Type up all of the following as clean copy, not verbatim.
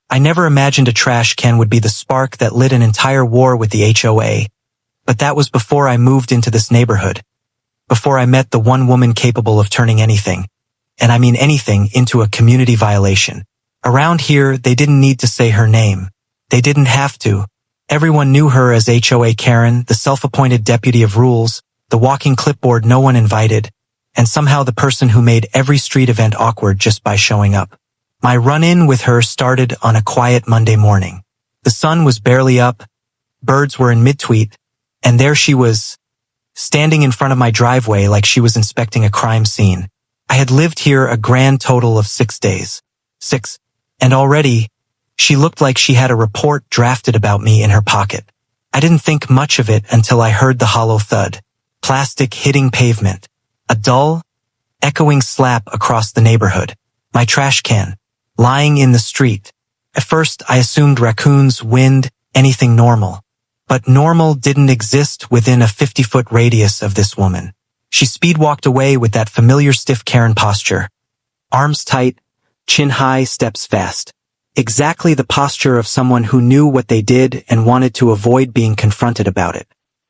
I never imagined a trash can would be the spark that lit an entire war with the HOA, but that was before I moved into this neighborhood, before I met the one woman capable of turning anything, and I mean anything, into a community violation. Around here, they didn't need to say her name. They didn't have to. Everyone knew her as HOA Karen, the self-appointed deputy of rules, the walking clipboard no one invited, and somehow the person who made every street event awkward just by showing up. My run-in with her started on a quiet Monday morning. The sun was barely up, birds were in mid-tweet, and there she was, standing in front of my driveway like she was inspecting a crime scene. I had lived here a grand total of 6 days. 6. And already, she looked like she had a report drafted about me in her pocket. I didn't think much of it until I heard the hollow thud. Plastic hitting pavement. A dull, echoing slap across the neighborhood. My trash can, lying in the street. At first, I assumed raccoons, wind, anything normal. But normal didn't exist within a 50-foot radius of this woman. She speed-walked away with that familiar stiff Karen posture. Arms tight, chin high, steps fast. Exactly the posture of someone who knew what they did and wanted to avoid being confronted about it.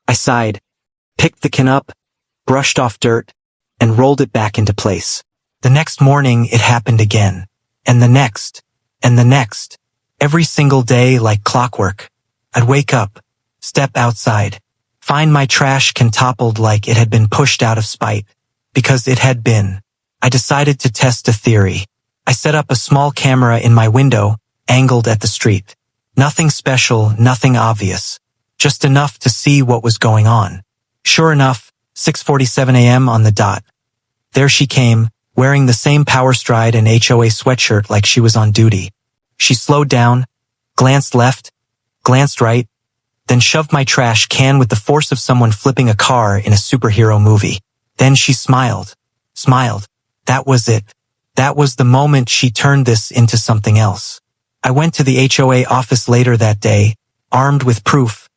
I sighed, picked the can up, brushed off dirt, and rolled it back into place. The next morning, it happened again. And the next. And the next. Every single day like clockwork. I'd wake up, step outside, find my trash can toppled like it had been pushed out of spite. Because it had been. I decided to test a theory. I set up a small camera in my window, angled at the street. Nothing special, nothing obvious. Just enough to see what was going on. Sure enough, 6:47 a.m. on the dot. There she came, wearing the same power stride and HOA sweatshirt like she was on duty. She slowed down, glanced left, glanced right, then shoved my trash can with the force of someone flipping a car in a superhero movie. Then she smiled. Smiled. That was it. That was the moment she turned this into something else. I went to the HOA office later that day, armed with proof,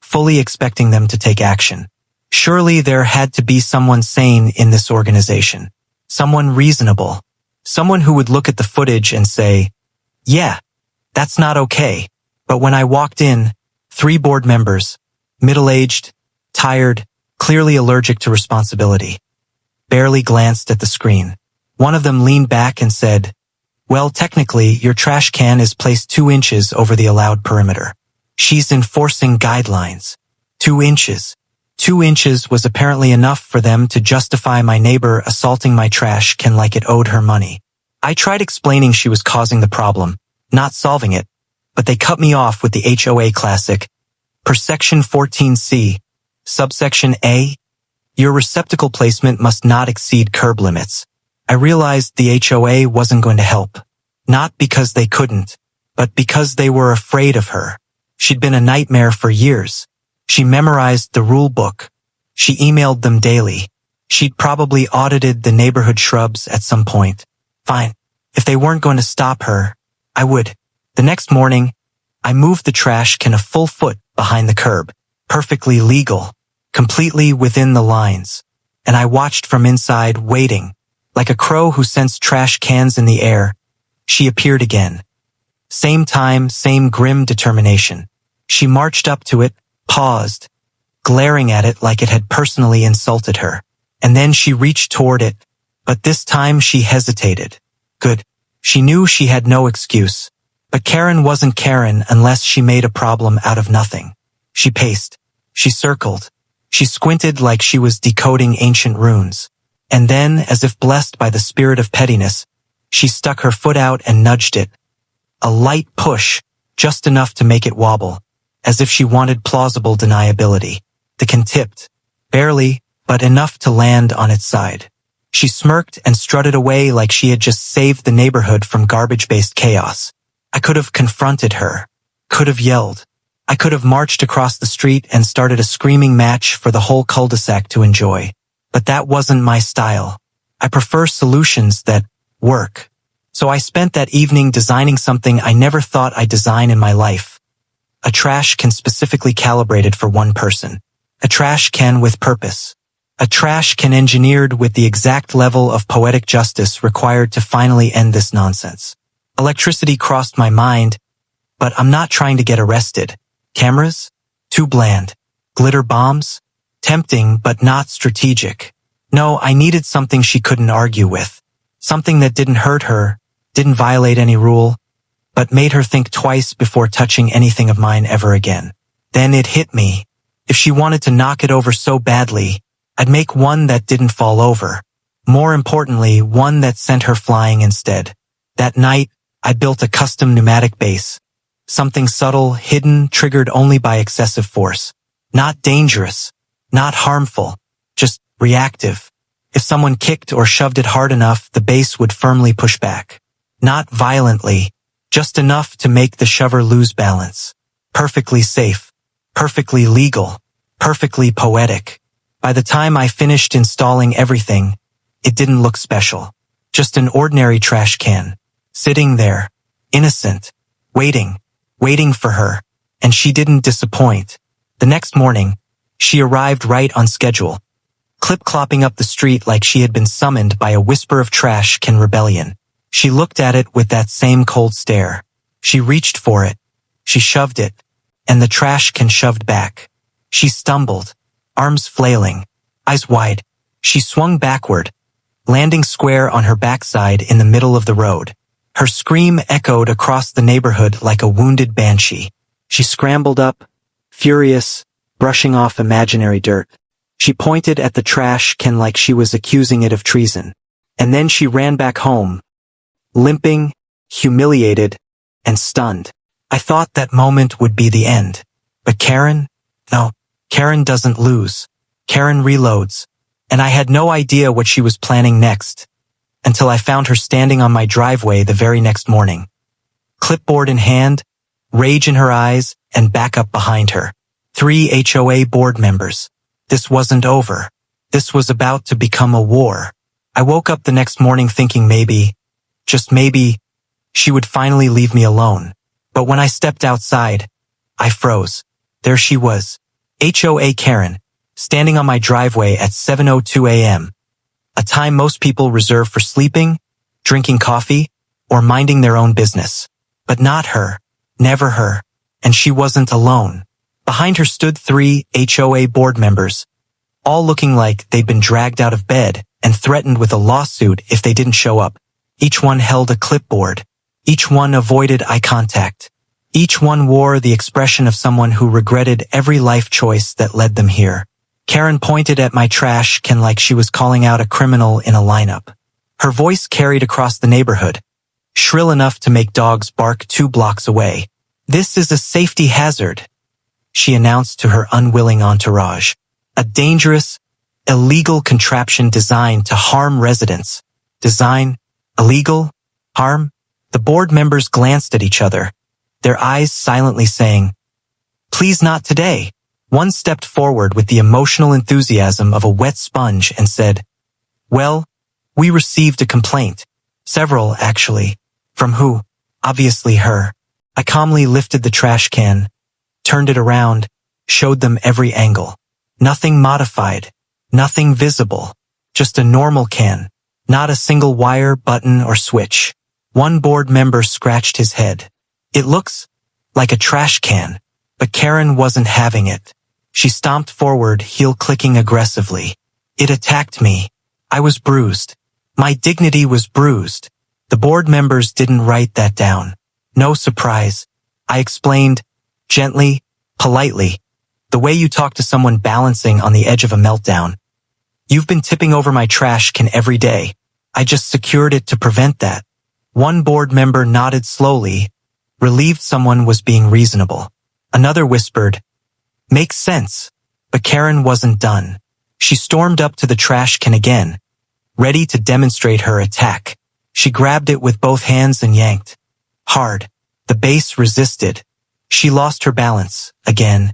fully expecting them to take action. Surely there had to be someone sane in this organization. Someone reasonable. Someone who would look at the footage and say, yeah, that's not okay. But when I walked in, 3 board members, middle-aged, tired, clearly allergic to responsibility, barely glanced at the screen. One of them leaned back and said, well, technically, your trash can is placed 2 inches over the allowed perimeter. She's enforcing guidelines. 2 inches. 2 inches was apparently enough for them to justify my neighbor assaulting my trash can like it owed her money. I tried explaining she was causing the problem, not solving it, but they cut me off with the HOA classic. Per section 14C, subsection A, your receptacle placement must not exceed curb limits. I realized the HOA wasn't going to help. Not because they couldn't, but because they were afraid of her. She'd been a nightmare for years. She memorized the rule book. She emailed them daily. She'd probably audited the neighborhood shrubs at some point. Fine. If they weren't going to stop her, I would. The next morning, I moved the trash can a full foot behind the curb. Perfectly legal. Completely within the lines. And I watched from inside, waiting. Like a crow who sensed trash cans in the air, she appeared again. Same time, same grim determination. She marched up to it, paused, glaring at it like it had personally insulted her. And then she reached toward it, but this time she hesitated. Good. She knew she had no excuse. But Karen wasn't Karen unless she made a problem out of nothing. She paced. She circled. She squinted like she was decoding ancient runes. And then, as if blessed by the spirit of pettiness, she stuck her foot out and nudged it. A light push, just enough to make it wobble, as if she wanted plausible deniability. The can tipped, barely, but enough to land on its side. She smirked and strutted away like she had just saved the neighborhood from garbage-based chaos. I could have confronted her, could have yelled. I could have marched across the street and started a screaming match for the whole cul-de-sac to enjoy. But that wasn't my style. I prefer solutions that work. So I spent that evening designing something I never thought I'd design in my life. A trash can specifically calibrated for one person. A trash can with purpose. A trash can engineered with the exact level of poetic justice required to finally end this nonsense. Electricity crossed my mind, But I'm not trying to get arrested. Cameras? Too bland. Glitter bombs? Tempting, but not strategic. No, I needed something she couldn't argue with. Something that didn't hurt her, didn't violate any rule, but made her think twice before touching anything of mine ever again. Then it hit me. If she wanted to knock it over so badly, I'd make one that didn't fall over. More importantly, one that sent her flying instead. That night, I built a custom pneumatic base. Something subtle, hidden, triggered only by excessive force. Not dangerous, not harmful, just reactive. If someone kicked or shoved it hard enough, the base would firmly push back. Not violently, just enough to make the shover lose balance. Perfectly safe, perfectly legal, perfectly poetic. By the time I finished installing everything, it didn't look special. Just an ordinary trash can. Sitting there, innocent, waiting for her, and she didn't disappoint. The next morning, she arrived right on schedule, clip-clopping up the street like she had been summoned by a whisper of trash can rebellion. She looked at it with that same cold stare. She reached for it. She shoved it, and the trash can shoved back. She stumbled, arms flailing, eyes wide. She swung backward, landing square on her backside in the middle of the road. Her scream echoed across the neighborhood like a wounded banshee. She scrambled up, furious, brushing off imaginary dirt. She pointed at the trash can like she was accusing it of treason. And then she ran back home, limping, humiliated, and stunned. I thought that moment would be the end. But Karen? No, Karen doesn't lose. Karen reloads. And I had no idea what she was planning next, until I found her standing on my driveway the very next morning. Clipboard in hand, rage in her eyes, and backup behind her. 3 HOA board members. This wasn't over. This was about to become a war. I woke up the next morning thinking maybe, just maybe, she would finally leave me alone. But when I stepped outside, I froze. There she was, HOA Karen, standing on my driveway at 7:02 a.m., a time most people reserve for sleeping, drinking coffee, or minding their own business. But not her, never her, and she wasn't alone. Behind her stood 3 HOA board members, all looking like they'd been dragged out of bed and threatened with a lawsuit if they didn't show up. Each one held a clipboard. Each one avoided eye contact. Each one wore the expression of someone who regretted every life choice that led them here. Karen pointed at my trash can like she was calling out a criminal in a lineup. Her voice carried across the neighborhood, shrill enough to make dogs bark 2 blocks away. "This is a safety hazard," she announced to her unwilling entourage. "A dangerous, illegal contraption designed to harm residents." Design? Illegal? Harm? The board members glanced at each other, their eyes silently saying, "Please not today." One stepped forward with the emotional enthusiasm of a wet sponge and said, "Well, we received a complaint. Several, actually. From who? Obviously her." I calmly lifted the trash can, turned it around, showed them every angle. Nothing modified, nothing visible, just a normal can, not a single wire, button, or switch. One board member scratched his head. "It looks like a trash can." But Karen wasn't having it. She stomped forward, heel clicking aggressively. It attacked me. I was bruised. My dignity was bruised. The board members didn't write that down. No surprise. I explained, gently, politely, the way you talk to someone balancing on the edge of a meltdown. "You've been tipping over my trash can every day. I just secured it to prevent that." One board member nodded slowly, relieved someone was being reasonable. Another whispered, "Makes sense." But Karen wasn't done. She stormed up to the trash can again, ready to demonstrate her attack. She grabbed it with both hands and yanked. Hard. The base resisted. She lost her balance, again,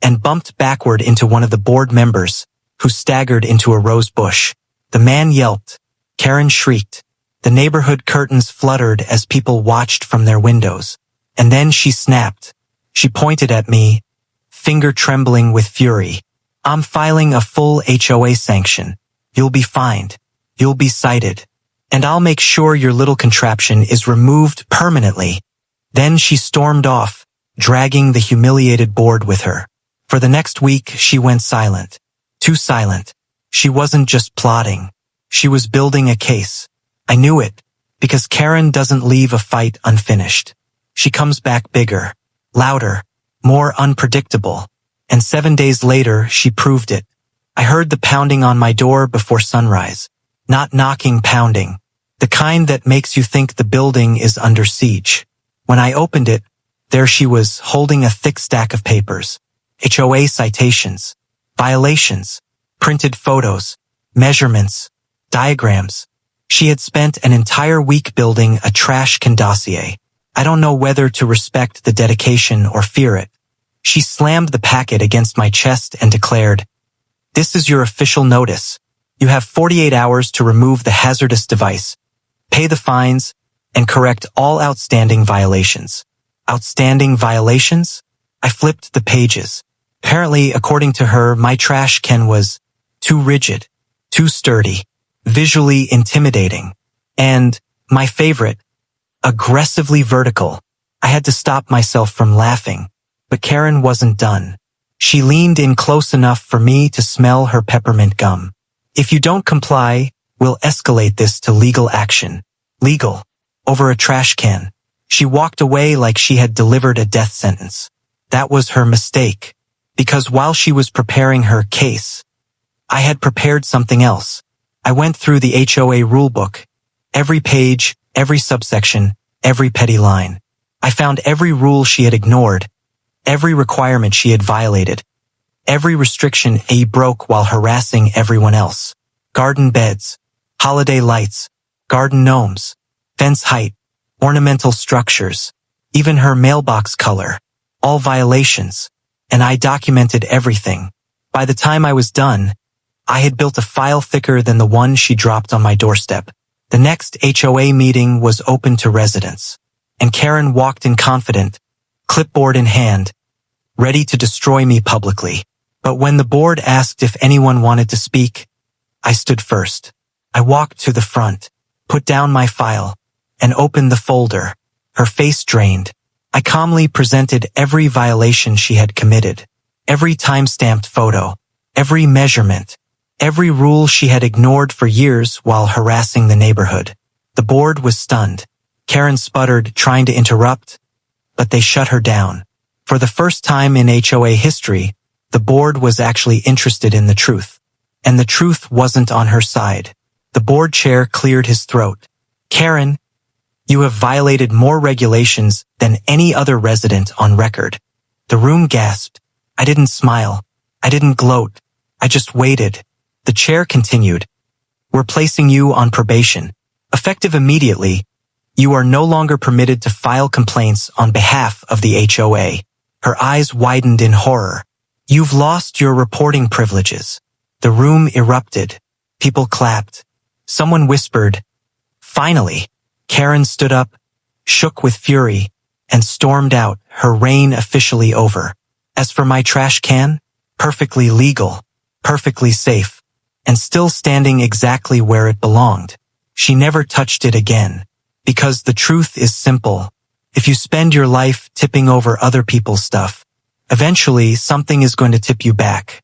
and bumped backward into one of the board members, who staggered into a rose bush. The man yelped. Karen shrieked. The neighborhood curtains fluttered as people watched from their windows. And then she snapped. She pointed at me, finger trembling with fury. "I'm filing a full HOA sanction. You'll be fined. You'll be cited. And I'll make sure your little contraption is removed permanently." Then she stormed off, dragging the humiliated board with her. For the next week, she went silent. Too silent. She wasn't just plotting. She was building a case. I knew it, because Karen doesn't leave a fight unfinished. She comes back bigger, louder, more unpredictable. And 7 days later, she proved it. I heard the pounding on my door before sunrise. Not knocking, pounding. The kind that makes you think the building is under siege. When I opened it, there she was, holding a thick stack of papers. HOA citations, violations, printed photos, measurements, diagrams. She had spent an entire week building a trash can dossier. I don't know whether to respect the dedication or fear it. She slammed the packet against my chest and declared, "This is your official notice. You have 48 hours to remove the hazardous device, pay the fines, and correct all outstanding violations." Outstanding violations? I flipped the pages. Apparently, according to her, my trash can was too rigid, too sturdy, visually intimidating, and, my favorite, aggressively vertical. I had to stop myself from laughing, but Karen wasn't done. She leaned in close enough for me to smell her peppermint gum. "If you don't comply, we'll escalate this to legal action." Legal. Over a trash can. She walked away like she had delivered a death sentence. That was her mistake. Because while she was preparing her case, I had prepared something else. I went through the HOA rulebook. Every page, every subsection, every petty line. I found every rule she had ignored, every requirement she had violated, every restriction she broke while harassing everyone else. Garden beds, holiday lights, garden gnomes, fence height, ornamental structures, even her mailbox color, all violations. And I documented everything. By the time I was done, I had built a file thicker than the one she dropped on my doorstep. The next HOA meeting was open to residents, and Karen walked in confident, clipboard in hand, ready to destroy me publicly. But when the board asked if anyone wanted to speak, I stood first. I walked to the front, put down my file, and opened the folder, her face drained. I calmly presented every violation she had committed, every time-stamped photo, every measurement, every rule she had ignored for years while harassing the neighborhood. The board was stunned. Karen sputtered, trying to interrupt, but they shut her down. For the first time in HOA history, the board was actually interested in the truth. And the truth wasn't on her side. The board chair cleared his throat. "Karen, you have violated more regulations than any other resident on record." The room gasped. I didn't smile. I didn't gloat. I just waited. The chair continued. "We're placing you on probation. Effective immediately, you are no longer permitted to file complaints on behalf of the HOA." Her eyes widened in horror. "You've lost your reporting privileges." The room erupted. People clapped. Someone whispered, "Finally." Karen stood up, shook with fury, and stormed out, her reign officially over. As for my trash can, perfectly legal, perfectly safe, and still standing exactly where it belonged. She never touched it again. Because the truth is simple. If you spend your life tipping over other people's stuff, eventually something is going to tip you back.